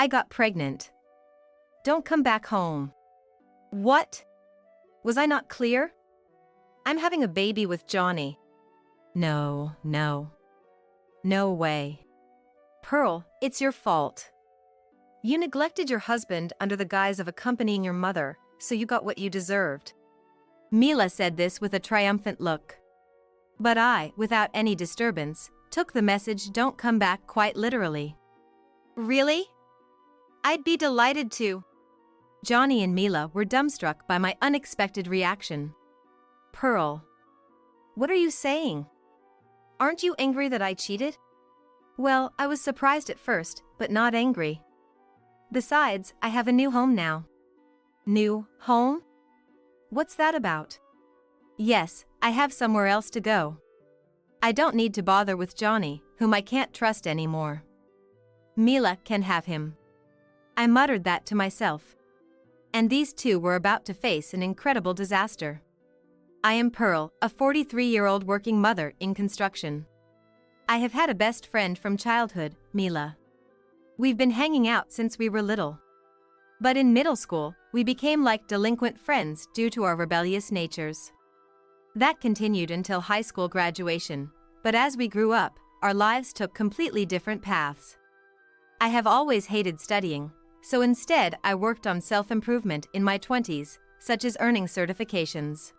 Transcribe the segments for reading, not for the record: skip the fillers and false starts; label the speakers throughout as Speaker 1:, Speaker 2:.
Speaker 1: I got pregnant. Don't come back home. What? Was I not clear? I'm having a baby with Johnny. No. No way. Pearl, it's your fault. You neglected your husband under the guise of accompanying your mother, so you got what you deserved. Mila said this with a triumphant look. But I, without any disturbance, took the message "don't come back" quite literally. Really? I'd be delighted to. Johnny and Mila were dumbstruck by my unexpected reaction. Pearl. What are you saying? Aren't you angry that I cheated? Well, I was surprised at first, but not angry. Besides, I have a new home now. New home? What's that about? Yes, I have somewhere else to go. I don't need to bother with Johnny, whom I can't trust anymore. Mila can have him. I muttered that to myself. And these two were about to face an incredible disaster. I am Pearl, a 43-year-old working mother in construction. I have had a best friend from childhood, Mila. We've been hanging out since we were little. But in middle school, we became like delinquent friends due to our rebellious natures. That continued until high school graduation, but as we grew up, our lives took completely different paths. I have always hated studying, so instead I worked on self-improvement in my 20s, such as earning certifications.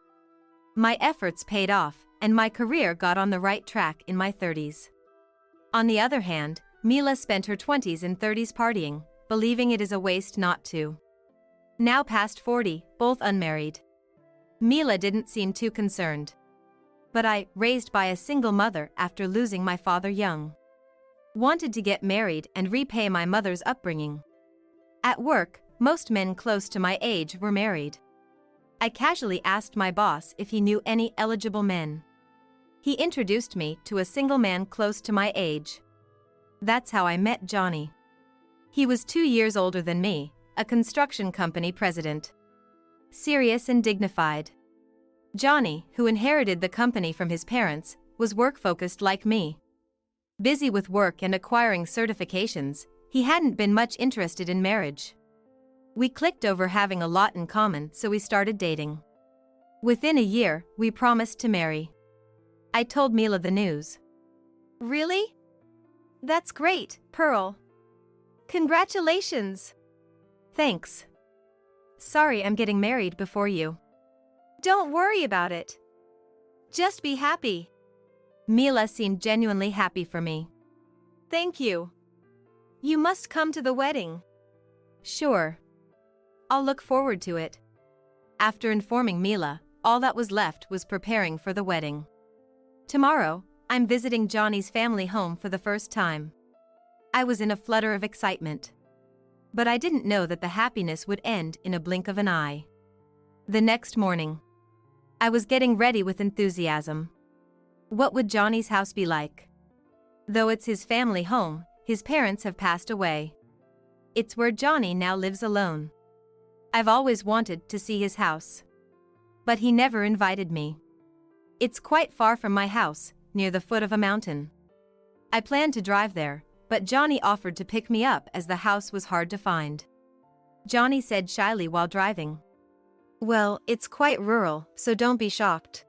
Speaker 1: My efforts paid off, and my career got on the right track in my 30s. On the other hand, Mila spent her 20s and 30s partying, believing it is a waste not to. Now past 40, both unmarried. Mila didn't seem too concerned. But I, raised by a single mother after losing my father young, wanted to get married and repay my mother's upbringing. At work, most men close to my age were married. I casually asked my boss if he knew any eligible men. He introduced me to a single man close to my age. That's how I met Johnny. He was 2 years older than me, a construction company president. Serious and dignified. Johnny, who inherited the company from his parents, was work-focused like me. Busy with work and acquiring certifications, he hadn't been much interested in marriage. We clicked over having a lot in common, so we started dating. Within a year, we promised to marry. I told Mila the news. Really? That's great, Pearl. Congratulations. Thanks. Sorry I'm getting married before you. Don't worry about it. Just be happy. Mila seemed genuinely happy for me. Thank you. You must come to the wedding. Sure. I'll look forward to it. After informing Mila, all that was left was preparing for the wedding. Tomorrow, I'm visiting Johnny's family home for the first time. I was in a flutter of excitement. But I didn't know that the happiness would end in a blink of an eye. The next morning, I was getting ready with enthusiasm. What would Johnny's house be like? Though it's his family home, his parents have passed away. It's where Johnny now lives alone. I've always wanted to see his house. But he never invited me. It's quite far from my house, near the foot of a mountain. I planned to drive there, but Johnny offered to pick me up as the house was hard to find. Johnny said shyly while driving. Well, it's quite rural, so don't be shocked.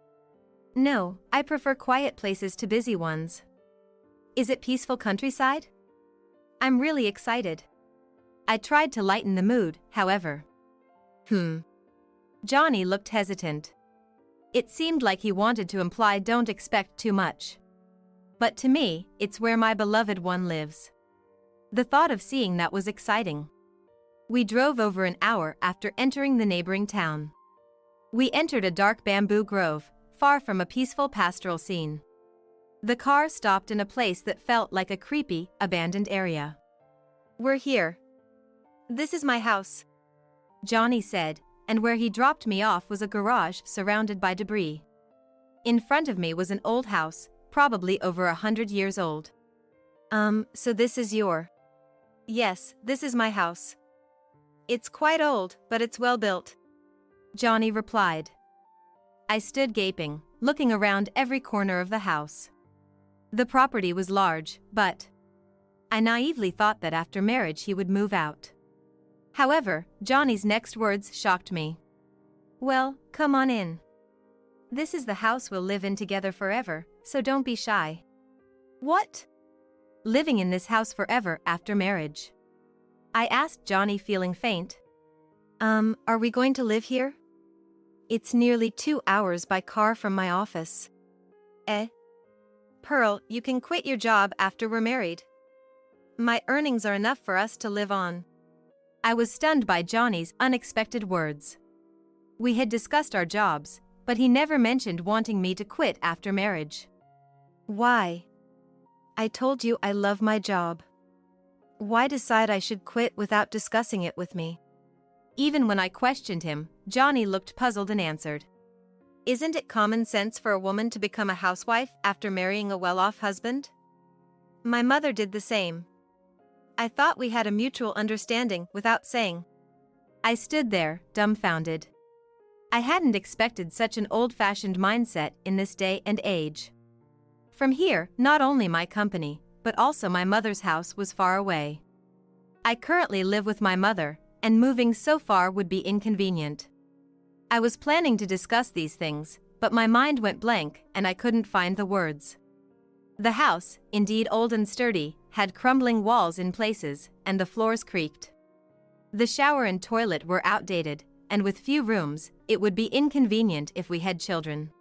Speaker 1: No, I prefer quiet places to busy ones. Is it peaceful countryside? I'm really excited. I tried to lighten the mood, however. Johnny looked hesitant. It seemed like he wanted to imply don't expect too much. But to me, it's where my beloved one lives. The thought of seeing that was exciting. We drove over an hour after entering the neighboring town. We entered a dark bamboo grove, far from a peaceful pastoral scene. The car stopped in a place that felt like a creepy, abandoned area. We're here. This is my house, Johnny said, and where he dropped me off was a garage surrounded by debris. In front of me was an old house, probably over 100 years old. So this is your... Yes, this is my house. It's quite old, but it's well built, Johnny replied. I stood gaping, looking around every corner of the house. The property was large, but I naively thought that after marriage he would move out. However, Johnny's next words shocked me. "Well, come on in. This is the house we'll live in together forever, so don't be shy." "What? Living in this house forever after marriage?" I asked Johnny, feeling faint. Are we going to live here? It's nearly 2 hours by car from my office." Pearl, you can quit your job after we're married. My earnings are enough for us to live on." I was stunned by Johnny's unexpected words. We had discussed our jobs, but he never mentioned wanting me to quit after marriage. "Why? I told you I love my job. Why decide I should quit without discussing it with me?" Even when I questioned him, Johnny looked puzzled and answered, "Isn't it common sense for a woman to become a housewife after marrying a well-off husband? My mother did the same. I thought we had a mutual understanding without saying." I stood there, dumbfounded. I hadn't expected such an old-fashioned mindset in this day and age. From here, not only my company, but also my mother's house was far away. I currently live with my mother, and moving so far would be inconvenient. I was planning to discuss these things, but my mind went blank and I couldn't find the words. The house, indeed old and sturdy, had crumbling walls in places, and the floors creaked. The shower and toilet were outdated, and with few rooms, it would be inconvenient if we had children.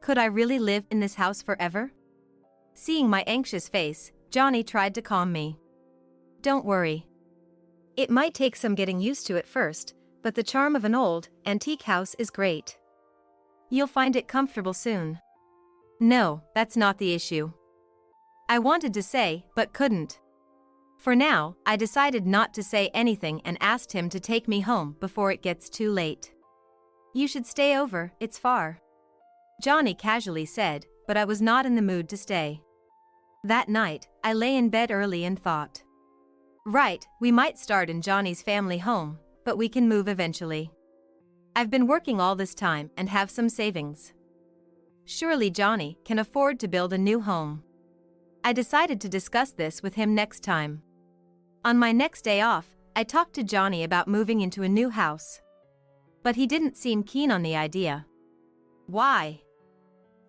Speaker 1: Could I really live in this house forever? Seeing my anxious face, Johnny tried to calm me. "Don't worry. It might take some getting used to at first, but the charm of an old, antique house is great. You'll find it comfortable soon." No, that's not the issue. I wanted to say, but couldn't. For now, I decided not to say anything and asked him to take me home before it gets too late. "You should stay over, it's far," Johnny casually said, but I was not in the mood to stay. That night, I lay in bed early and thought, right, we might start in Johnny's family home, but we can move eventually. I've been working all this time and have some savings. Surely Johnny can afford to build a new home. I decided to discuss this with him next time. On my next day off, I talked to Johnny about moving into a new house. But he didn't seem keen on the idea. "Why?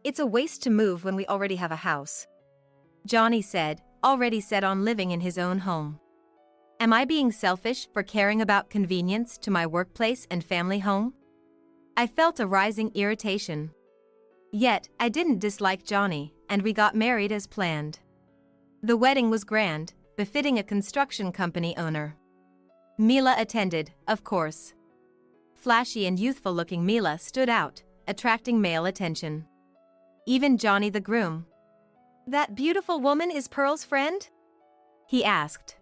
Speaker 1: It's a waste to move when we already have a house," Johnny said, already set on living in his own home. Am I being selfish for caring about convenience to my workplace and family home? I felt a rising irritation. Yet, I didn't dislike Johnny, and we got married as planned. The wedding was grand, befitting a construction company owner. Mila attended, of course. Flashy and youthful-looking Mila stood out, attracting male attention. Even Johnny the groom. "That beautiful woman is Pearl's friend?" he asked.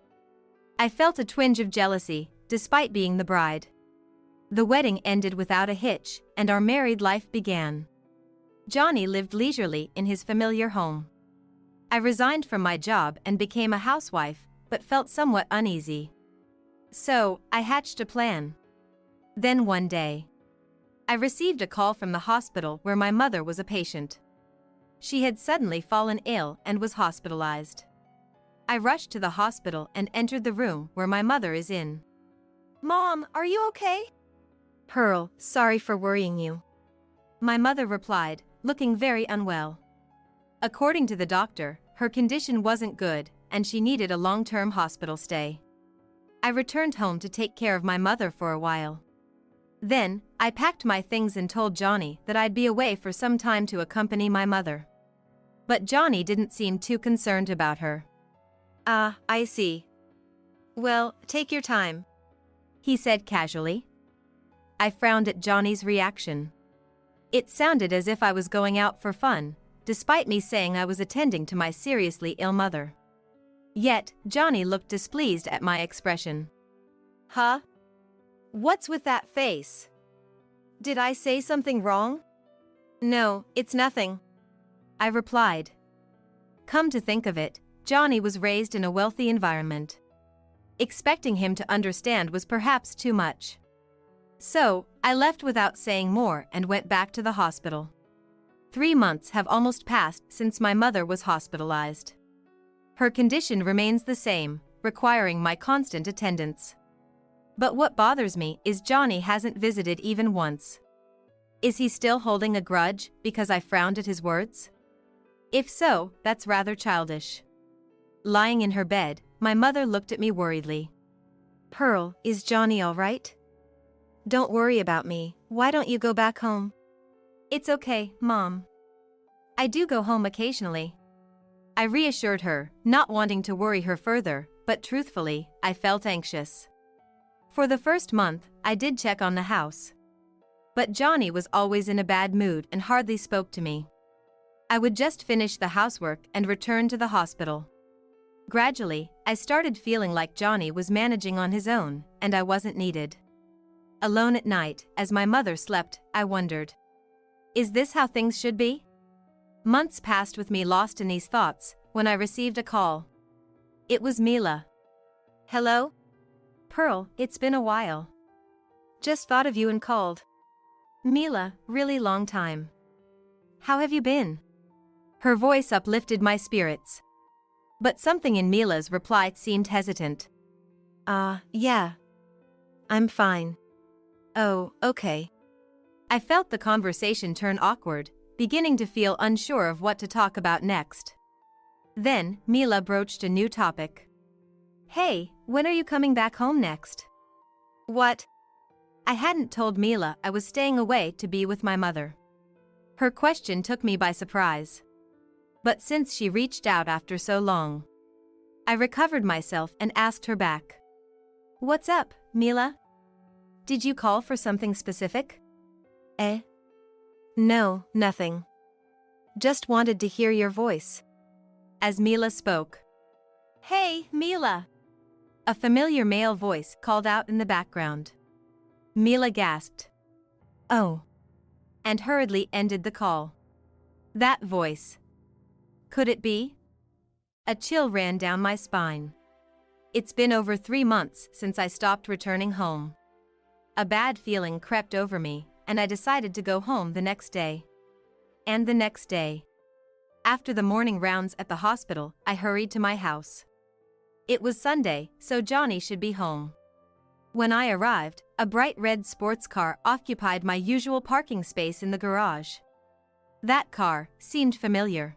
Speaker 1: I felt a twinge of jealousy, despite being the bride. The wedding ended without a hitch, and our married life began. Johnny lived leisurely in his familiar home. I resigned from my job and became a housewife, but felt somewhat uneasy. So, I hatched a plan. Then one day, I received a call from the hospital where my mother was a patient. She had suddenly fallen ill and was hospitalized. I rushed to the hospital and entered the room where my mother is in. "Mom, are you okay?" "Pearl, sorry for worrying you," my mother replied, looking very unwell. According to the doctor, her condition wasn't good, and she needed a long-term hospital stay. I returned home to take care of my mother for a while. Then, I packed my things and told Johnny that I'd be away for some time to accompany my mother. But Johnny didn't seem too concerned about her. "Ah, I see. Well, take your time," he said casually. I frowned at Johnny's reaction. It sounded as if I was going out for fun, despite me saying I was attending to my seriously ill mother. Yet, Johnny looked displeased at my expression. "Huh? What's with that face? Did I say something wrong?" "No, it's nothing," I replied. Come to think of it, Johnny was raised in a wealthy environment. Expecting him to understand was perhaps too much. So, I left without saying more and went back to the hospital. 3 months have almost passed since my mother was hospitalized. Her condition remains the same, requiring my constant attendance. But what bothers me is Johnny hasn't visited even once. Is he still holding a grudge because I frowned at his words? If so, that's rather childish. Lying in her bed, my mother looked at me worriedly. Pearl, is Johnny all right? Don't worry about me, why don't you go back home? It's okay, Mom. I do go home occasionally. I reassured her, not wanting to worry her further, but truthfully, I felt anxious. For the first month, I did check on the house. But Johnny was always in a bad mood and hardly spoke to me. I would just finish the housework and return to the hospital. Gradually, I started feeling like Johnny was managing on his own, and I wasn't needed. Alone at night, as my mother slept, I wondered, is this how things should be? Months passed with me lost in these thoughts, when I received a call. It was Mila. Hello? Pearl, it's been a while. Just thought of you and called. Mila, really long time. How have you been? Her voice uplifted my spirits. But something in Mila's reply seemed hesitant. Yeah. I'm fine. Oh, okay. I felt the conversation turn awkward, beginning to feel unsure of what to talk about next. Then, Mila broached a new topic. Hey, when are you coming back home next? What? I hadn't told Mila I was staying away to be with my mother. Her question took me by surprise. But since she reached out after so long, I recovered myself and asked her back. What's up, Mila? Did you call for something specific? No, nothing. Just wanted to hear your voice. As Mila spoke. Hey, Mila! A familiar male voice called out in the background. Mila gasped. Oh. And hurriedly ended the call. That voice. Could it be? A chill ran down my spine. It's been over 3 months since I stopped returning home. A bad feeling crept over me, and I decided to go home the next day. And the next day. After the morning rounds at the hospital, I hurried to my house. It was Sunday, so Johnny should be home. When I arrived, a bright red sports car occupied my usual parking space in the garage. That car seemed familiar.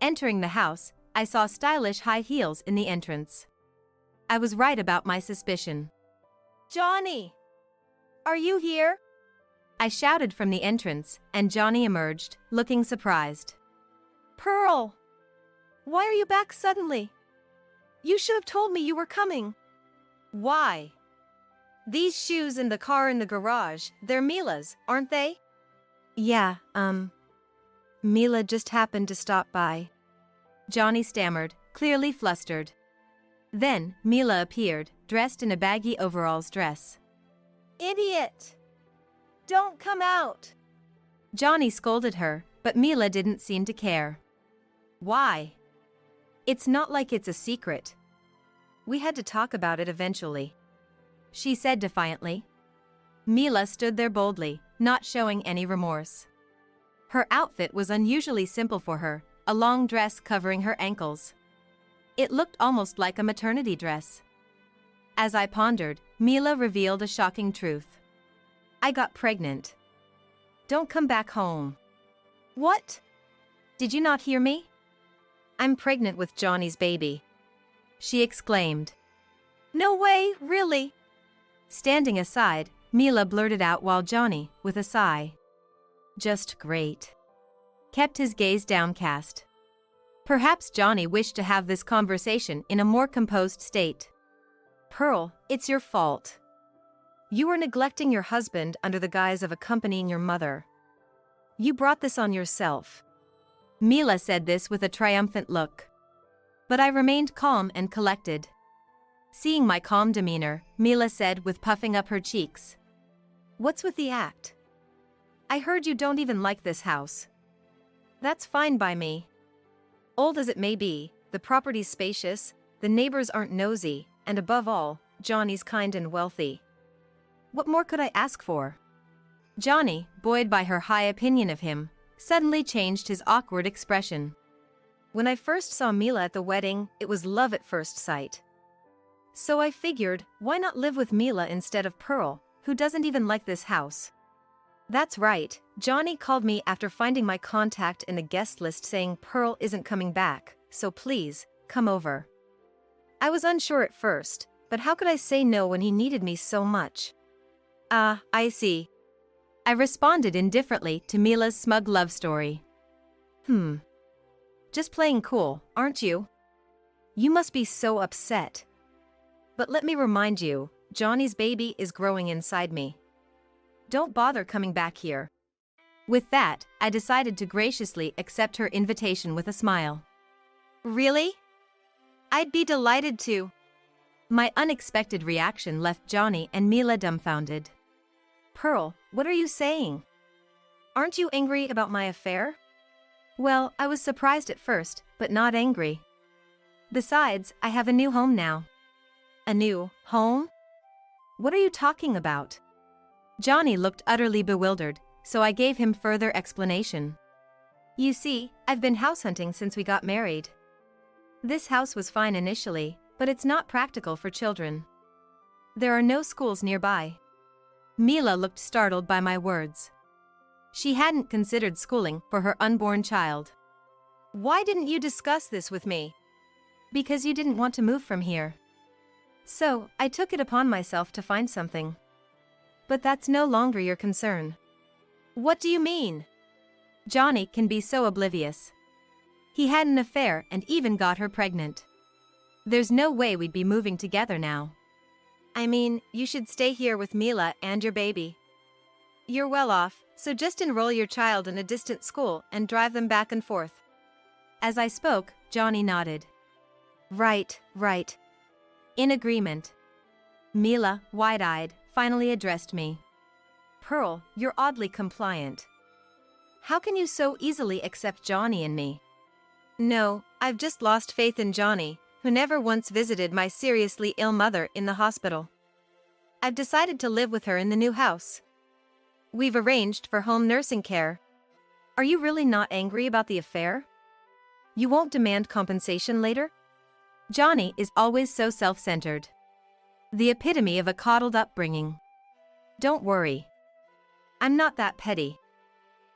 Speaker 1: Entering the house, I saw stylish high heels in the entrance. I was right about my suspicion. Johnny! Are you here? I shouted from the entrance, and Johnny emerged, looking surprised. Pearl! Why are you back suddenly? You should have told me you were coming. Why? These shoes in the car in the garage, they're Mila's, aren't they? Yeah, Mila just happened to stop by. Johnny stammered, clearly flustered. Then, Mila appeared, dressed in a baggy overalls dress. Idiot! Don't come out! Johnny scolded her, but Mila didn't seem to care. Why? It's not like it's a secret. We had to talk about it eventually, she said defiantly. Mila stood there boldly, not showing any remorse. Her outfit was unusually simple for her, a long dress covering her ankles. It looked almost like a maternity dress. As I pondered, Mila revealed a shocking truth. I got pregnant. Don't come back home. What? Did you not hear me? I'm pregnant with Johnny's baby, she exclaimed. No way, really? Standing aside, Mila blurted out while Johnny, with a sigh, just great, kept his gaze downcast. Perhaps Johnny wished to have this conversation in a more composed state. Pearl, it's your fault. You were neglecting your husband under the guise of accompanying your mother. You brought this on yourself. Mila said this with a triumphant look. But I remained calm and collected. Seeing my calm demeanor, Mila said with puffing up her cheeks. What's with the act? I heard you don't even like this house. That's fine by me. Old as it may be, the property's spacious, the neighbors aren't nosy, and above all, Johnny's kind and wealthy. What more could I ask for? Johnny, buoyed by her high opinion of him, suddenly changed his awkward expression. When I first saw Mila at the wedding, it was love at first sight. So I figured, why not live with Mila instead of Pearl, who doesn't even like this house? That's right, Johnny called me after finding my contact in the guest list saying Pearl isn't coming back, so please, come over. I was unsure at first, but how could I say no when he needed me so much? I see. I responded indifferently to Mila's smug love story. Just playing cool, aren't you? You must be so upset. But let me remind you, Johnny's baby is growing inside me. Don't bother coming back here. With that, I decided to graciously accept her invitation with a smile. Really? I'd be delighted to. My unexpected reaction left Johnny and Mila dumbfounded. Pearl, what are you saying? Aren't you angry about my affair? Well, I was surprised at first, but not angry. Besides, I have a new home now. A new home? What are you talking about? Johnny looked utterly bewildered, so I gave him further explanation. You see, I've been house hunting since we got married. This house was fine initially, but it's not practical for children. There are no schools nearby. Mila looked startled by my words. She hadn't considered schooling for her unborn child. Why didn't you discuss this with me? Because you didn't want to move from here. So, I took it upon myself to find something. But that's no longer your concern. What do you mean? Johnny can be so oblivious. He had an affair and even got her pregnant. There's no way we'd be moving together now. I mean, you should stay here with Mila and your baby. You're well off, so just enroll your child in a distant school and drive them back and forth. As I spoke, Johnny nodded. Right. In agreement. Mila, wide-eyed, finally addressed me. Pearl, you're oddly compliant. How can you so easily accept Johnny and me? No, I've just lost faith in Johnny, who never once visited my seriously ill mother in the hospital. I've decided to live with her in the new house. We've arranged for home nursing care. Are you really not angry about the affair? You won't demand compensation later? Johnny is always so self-centered. The epitome of a coddled upbringing. Don't worry. I'm not that petty.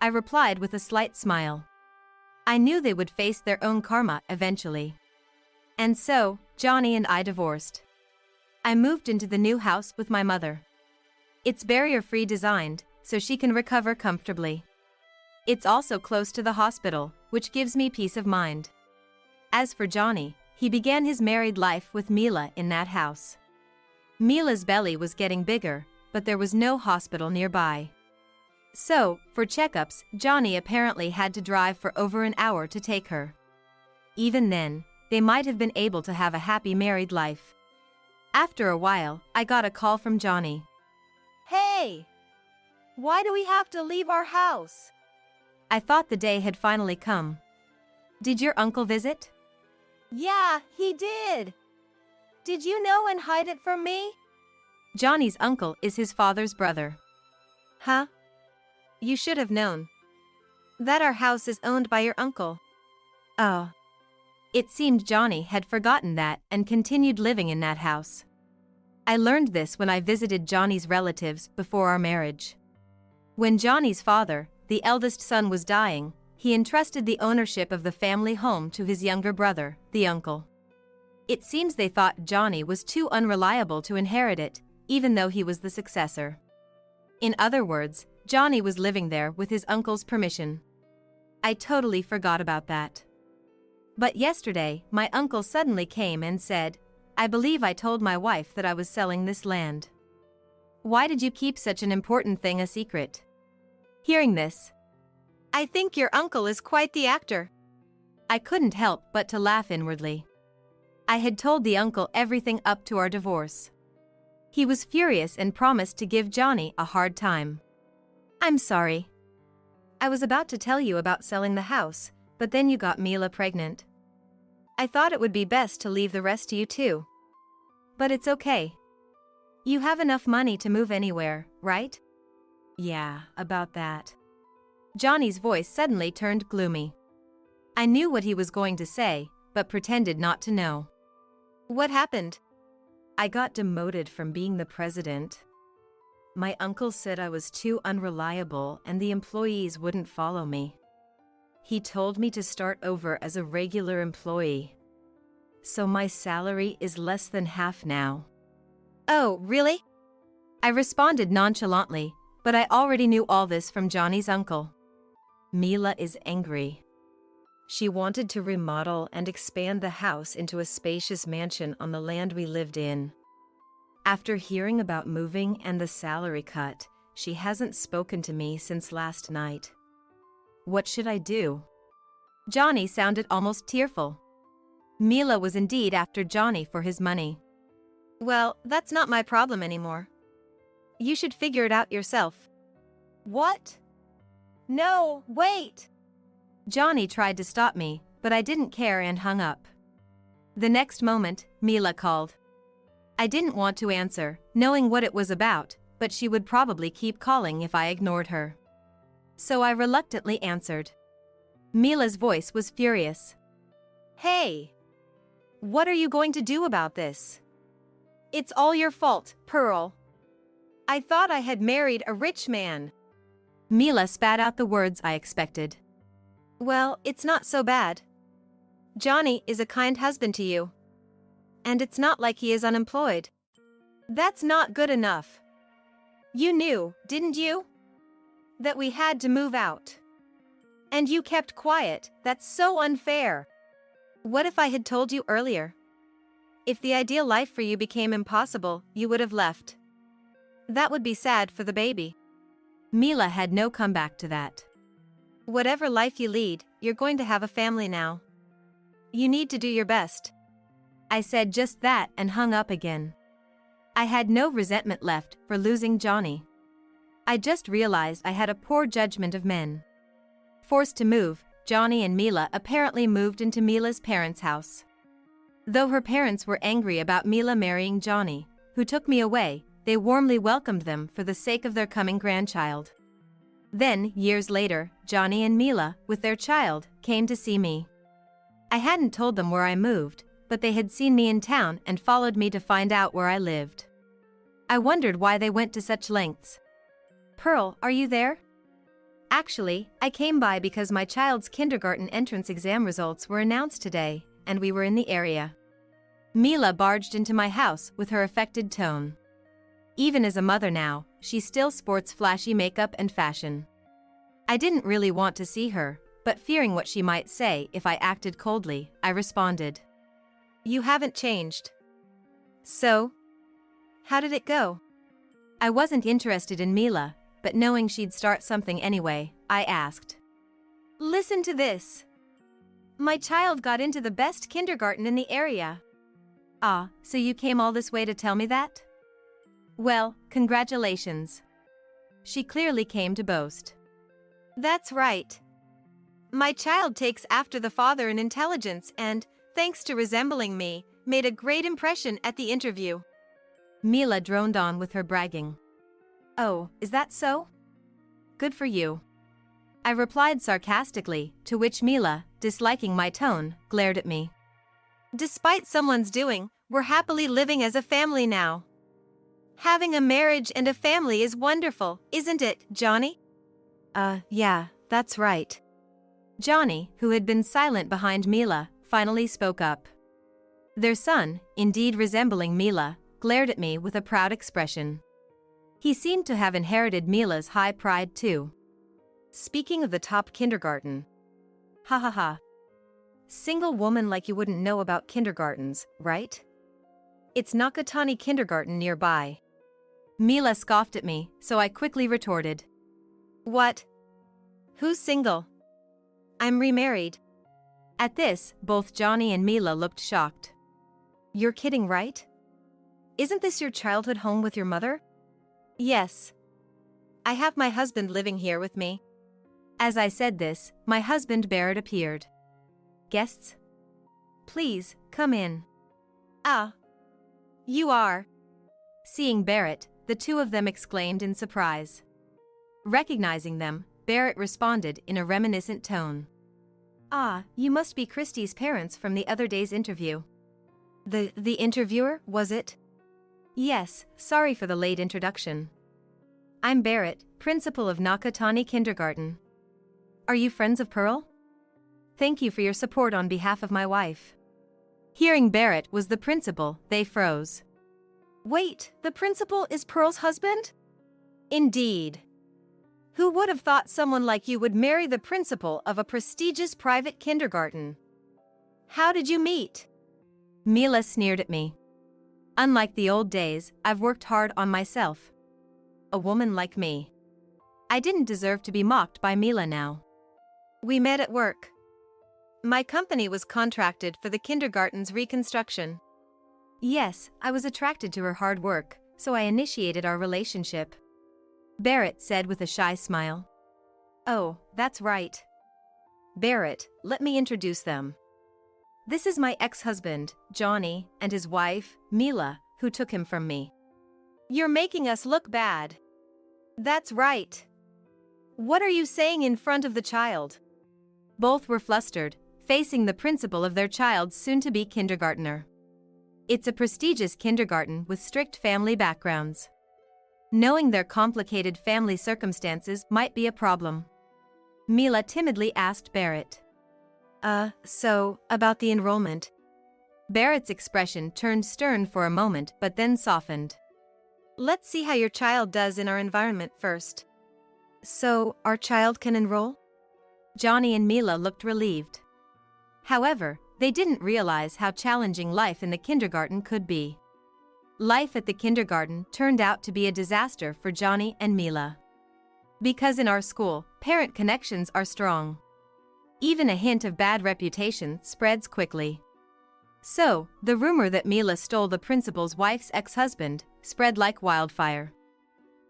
Speaker 1: I replied with a slight smile. I knew they would face their own karma eventually. And so, Johnny and I divorced. I moved into the new house with my mother. It's barrier-free designed, so she can recover comfortably. It's also close to the hospital, which gives me peace of mind. As for Johnny, he began his married life with Mila in that house. Mila's belly was getting bigger, but there was no hospital nearby. So, for checkups, Johnny apparently had to drive for over an hour to take her. Even then, they might have been able to have a happy married life. After a while, I got a call from Johnny. Hey! Why do we have to leave our house? I thought the day had finally come. Did your uncle visit? Yeah, he did. Did you know and hide it from me? Johnny's uncle is his father's brother. Huh? You should have known. That our house is owned by your uncle. Oh. It seemed Johnny had forgotten that and continued living in that house. I learned this when I visited Johnny's relatives before our marriage. When Johnny's father, the eldest son, was dying, he entrusted the ownership of the family home to his younger brother, the uncle. It seems they thought Johnny was too unreliable to inherit it, even though he was the successor. In other words, Johnny was living there with his uncle's permission. I totally forgot about that. But yesterday, my uncle suddenly came and said, I believe I told my wife that I was selling this land. Why did you keep such an important thing a secret? Hearing this, I think your uncle is quite the actor. I couldn't help but to laugh inwardly. I had told the uncle everything up to our divorce. He was furious and promised to give Johnny a hard time. I'm sorry. I was about to tell you about selling the house, but then you got Mila pregnant. I thought it would be best to leave the rest to you too. But it's okay. You have enough money to move anywhere, right? Yeah, about that. Johnny's voice suddenly turned gloomy. I knew what he was going to say, but pretended not to know. What happened? I got demoted from being the president. My uncle said I was too unreliable and the employees wouldn't follow me. He told me to start over as a regular employee. So my salary is less than half now. Oh, really? I responded nonchalantly, but I already knew all this from Johnny's uncle. Mila is angry. She wanted to remodel and expand the house into a spacious mansion on the land we lived in. After hearing about moving and the salary cut, she hasn't spoken to me since last night. What should I do? Johnny sounded almost tearful. Mila was indeed after Johnny for his money. Well, that's not my problem anymore. You should figure it out yourself. What? No, wait! Johnny tried to stop me, but I didn't care and hung up. The next moment, Mila called. I didn't want to answer, knowing what it was about, but she would probably keep calling if I ignored her. So I reluctantly answered. Mila's voice was furious. Hey! What are you going to do about this? It's all your fault, Pearl. I thought I had married a rich man. Mila spat out the words I expected. Well, it's not so bad. Johnny is a kind husband to you. And it's not like he is unemployed. That's not good enough. You knew, didn't you? That we had to move out. And you kept quiet. That's so unfair. What if I had told you earlier? If the ideal life for you became impossible, you would have left. That would be sad for the baby. Mila had no comeback to that. Whatever life you lead, you're going to have a family now. You need to do your best. I said just that and hung up again. I had no resentment left for losing Johnny. I just realized I had a poor judgment of men. Forced to move, Johnny and Mila apparently moved into Mila's parents' house. Though her parents were angry about Mila marrying Johnny, who took me away, they warmly welcomed them for the sake of their coming grandchild. Then, years later, Johnny and Mila, with their child, came to see me. I hadn't told them where I moved, but they had seen me in town and followed me to find out where I lived. I wondered why they went to such lengths. Pearl, are you there? Actually, I came by because my child's kindergarten entrance exam results were announced today, and we were in the area. Mila barged into my house with her affected tone. Even as a mother now, she still sports flashy makeup and fashion. I didn't really want to see her, but fearing what she might say if I acted coldly, I responded. You haven't changed. So? How did it go? I wasn't interested in Mila, but knowing she'd start something anyway, I asked. Listen to this. My child got into the best kindergarten in the area. Ah, so you came all this way to tell me that? Well, congratulations. She clearly came to boast. That's right. My child takes after the father in intelligence and, thanks to resembling me, made a great impression at the interview. Mila droned on with her bragging. Oh, is that so? Good for you. I replied sarcastically, to which Mila, disliking my tone, glared at me. Despite someone's doing, we're happily living as a family now. Having a marriage and a family is wonderful, isn't it, Johnny? Yeah, that's right. Johnny, who had been silent behind Mila, finally spoke up. Their son, indeed resembling Mila, glared at me with a proud expression. He seemed to have inherited Mila's high pride too. Speaking of the top kindergarten. Ha ha ha. Single woman like you wouldn't know about kindergartens, right? It's Nakatani Kindergarten nearby. Mila scoffed at me, so I quickly retorted. What? Who's single? I'm remarried. At this, both Johnny and Mila looked shocked. You're kidding, right? Isn't this your childhood home with your mother? Yes. I have my husband living here with me. As I said this, my husband Barrett appeared. Guests? Please, come in. Ah. You are. Seeing Barrett, the two of them exclaimed in surprise. Recognizing them, Barrett responded in a reminiscent tone. Ah, you must be Christy's parents from the other day's interview. The interviewer, was it? Yes, sorry for the late introduction. I'm Barrett, principal of Nakatani Kindergarten. Are you friends of Pearl? Thank you for your support on behalf of my wife. Hearing Barrett was the principal, they froze. Wait, the principal is Pearl's husband? Indeed. Who would have thought someone like you would marry the principal of a prestigious private kindergarten? How did you meet? Mila sneered at me. Unlike the old days, I've worked hard on myself. A woman like me. I didn't deserve to be mocked by Mila now. We met at work. My company was contracted for the kindergarten's reconstruction. Yes, I was attracted to her hard work, so I initiated our relationship. Barrett said with a shy smile. Oh, that's right. Barrett, let me introduce them. This is my ex-husband, Johnny, and his wife, Mila, who took him from me. You're making us look bad. That's right. What are you saying in front of the child? Both were flustered, facing the principal of their child's soon-to-be kindergartner. It's a prestigious kindergarten with strict family backgrounds. Knowing their complicated family circumstances might be a problem. Mila timidly asked Barrett. So, about the enrollment. Barrett's expression turned stern for a moment but then softened. Let's see how your child does in our environment first. So, our child can enroll? Johnny and Mila looked relieved. However, they didn't realize how challenging life in the kindergarten could be. Life at the kindergarten turned out to be a disaster for Johnny and Mila. Because in our school, parent connections are strong. Even a hint of bad reputation spreads quickly. So, the rumor that Mila stole the principal's wife's ex-husband spread like wildfire.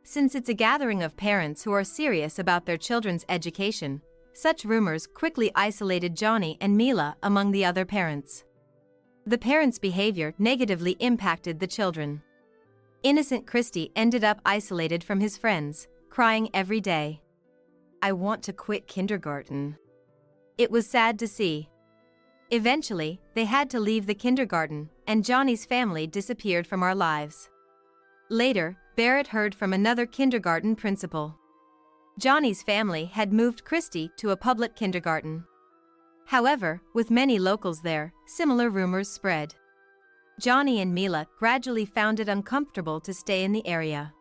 Speaker 1: Since it's a gathering of parents who are serious about their children's education, such rumors quickly isolated Johnny and Mila among the other parents. The parents' behavior negatively impacted the children. Innocent Christy ended up isolated from his friends, crying every day. I want to quit kindergarten. It was sad to see. Eventually, they had to leave the kindergarten, and Johnny's family disappeared from our lives. Later, Barrett heard from another kindergarten principal. Johnny's family had moved Christy to a public kindergarten. However, with many locals there, similar rumors spread. Johnny and Mila gradually found it uncomfortable to stay in the area.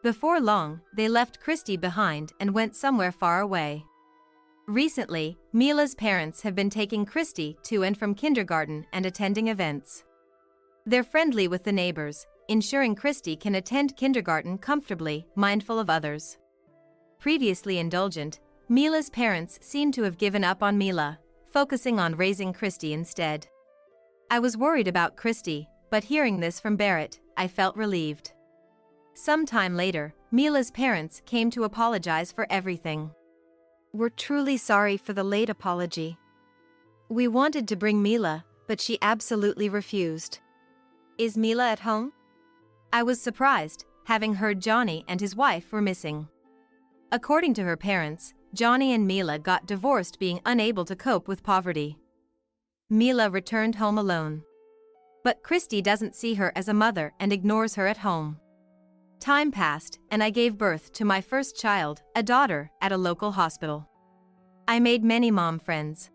Speaker 1: Before long, they left Christy behind and went somewhere far away. Recently, Mila's parents have been taking Christy to and from kindergarten and attending events. They're friendly with the neighbors, ensuring Christy can attend kindergarten comfortably, mindful of others. Previously indulgent, Mila's parents seem to have given up on Mila, focusing on raising Christy instead. I was worried about Christy, but hearing this from Barrett, I felt relieved. Sometime later, Mila's parents came to apologize for everything. We're truly sorry for the late apology. We wanted to bring Mila, but she absolutely refused. Is Mila at home? I was surprised, having heard Johnny and his wife were missing. According to her parents, Johnny and Mila got divorced, being unable to cope with poverty. Mila returned home alone. But Christy doesn't see her as a mother and ignores her at home. Time passed, and I gave birth to my first child, a daughter, at a local hospital. I made many mom friends.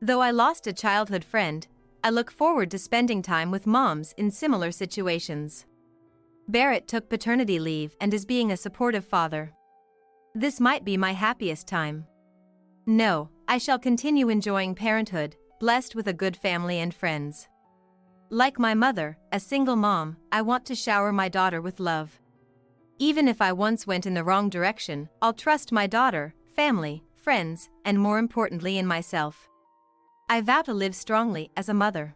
Speaker 1: Though I lost a childhood friend, I look forward to spending time with moms in similar situations. Barrett took paternity leave and is being a supportive father. This might be my happiest time. No, I shall continue enjoying parenthood, blessed with a good family and friends. Like my mother, a single mom, I want to shower my daughter with love. Even if I once went in the wrong direction, I'll trust my daughter, family, friends, and more importantly in myself. I vow to live strongly as a mother.